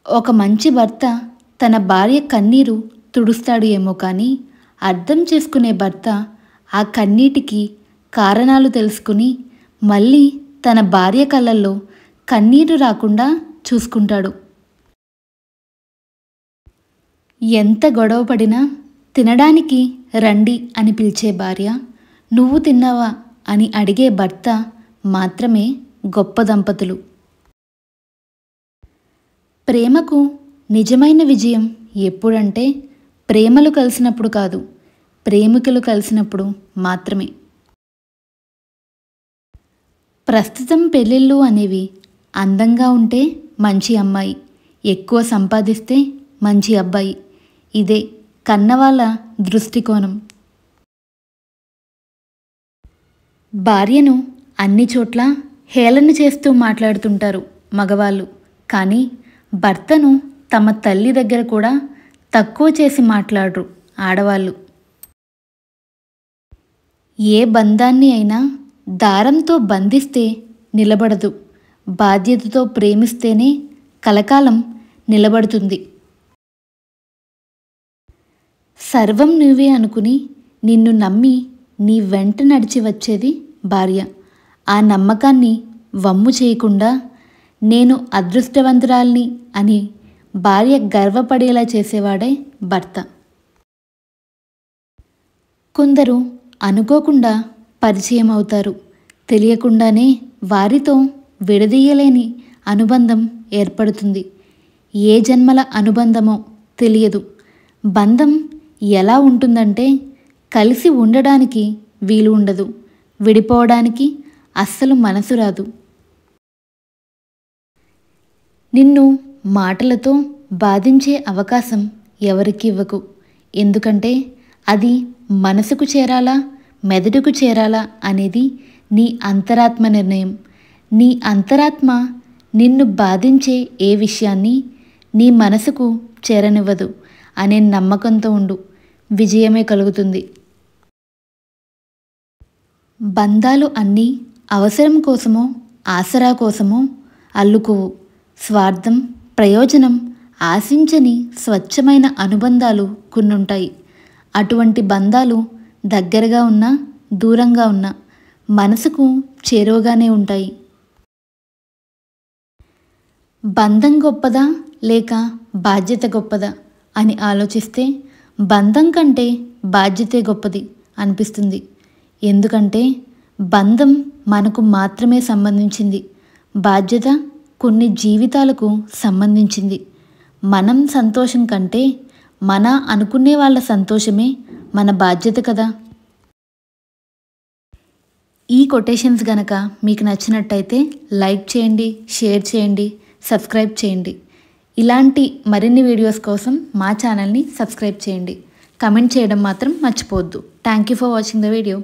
ఒక మంచి భర్త తన భార్య కన్నీరు తుడుస్తాడు ఏమో కానీ అర్థం చేసుకునే భర్త ఆ కన్నీటికి కారణాలు తెలుసుకుని మళ్ళీ తన భార్య కళ్ళల్లో కన్నీరు రాకుండా చూసుకుంటాడు. ఎంత గొడవ పడినా తినడానికి రండి అని పిలిచే భార్య, నువ్వు తిన్నావా అని అడిగే భర్త మాత్రమే గొప్ప దంపతులు. ప్రేమకు నిజమైన విజయం ఎప్పుడంటే ప్రేమలు కలిసినప్పుడు కాదు, ప్రేమికులు కలిసినప్పుడు మాత్రమే. ప్రస్తుతం పెళ్ళిళ్ళు అనేవి అందంగా ఉంటే మంచి అమ్మాయి, ఎక్కువ సంపాదిస్తే మంచి అబ్బాయి. ఇదే కన్నవాళ్ళ దృష్టికోణం. భార్యను అన్ని చోట్ల హేళన చేస్తూ మాట్లాడుతుంటారు మగవాళ్ళు, కానీ భర్తను తమ తల్లి దగ్గర కూడా తక్కువ చేసి మాట్లాడరు ఆడవాళ్ళు. ఏ బంధాన్ని అయినా దారంతో బంధిస్తే నిలబడదు, బాధ్యతతో ప్రేమిస్తేనే కలకాలం నిలబడుతుంది. సర్వం నువ్వే అనుకుని నిన్ను నమ్మి నీ వెంట నడిచి వచ్చేది భార్య. ఆ నమ్మకాన్ని వమ్ము చేయకుండా నేను అదృష్టవంతురాల్ని అని భార్య గర్వపడేలా చేసేవాడే భర్త. కొందరు అనుకోకుండా పరిచయం అవుతారు, తెలియకుండానే వారితో విడదీయలేని అనుబంధం ఏర్పడుతుంది. ఏ జన్మల అనుబంధమో తెలియదు. బంధం ఎలా ఉంటుందంటే కలిసి ఉండడానికి వీలు ఉండదు, విడిపోవడానికి అస్సలు మనసు రాదు. నిన్ను మాటలతో బాధించే అవకాశం ఎవరికి ఇవ్వకు, ఎందుకంటే అది మనసుకు చేరాలా మెదడుకు చేరాలా అనేది నీ అంతరాత్మ నిర్ణయం. నీ అంతరాత్మ నిన్ను బాధించే ఏ విషయాన్ని నీ మనసుకు చేరనివ్వదు అనే నమ్మకంతో ఉండు, విజయమే కలుగుతుంది. బంధాలు అన్నీ అవసరం కోసమో ఆసరా కోసమో అల్లుకోవు. స్వార్థం ప్రయోజనం ఆశించని స్వచ్ఛమైన అనుబంధాలు కొన్నుంటాయి. అటువంటి బంధాలు దగ్గరగా ఉన్నా దూరంగా ఉన్నా మనసుకు చేరువగానే ఉంటాయి. బంధం గొప్పదా లేక బాధ్యత గొప్పదా అని ఆలోచిస్తే బంధం కంటే బాధ్యతే గొప్పది అనిపిస్తుంది. ఎందుకంటే బంధం మనకు మాత్రమే సంబంధించింది, బాధ్యత కొన్ని జీవితాలకు సంబంధించింది. మనం సంతోషం కంటే మన అనుకునే వాళ్ళ సంతోషమే మన బాధ్యత కదా. ఈ కొటేషన్స్ గనక మీకు నచ్చినట్టయితే లైక్ చేయండి, షేర్ చేయండి, సబ్స్క్రైబ్ చేయండి. ఇలాంటి మరిన్ని వీడియోస్ కోసం మా ఛానల్ని సబ్స్క్రైబ్ చేయండి. కమెంట్ చేయడం మాత్రం మర్చిపోవద్దు. Thank you for watching the video.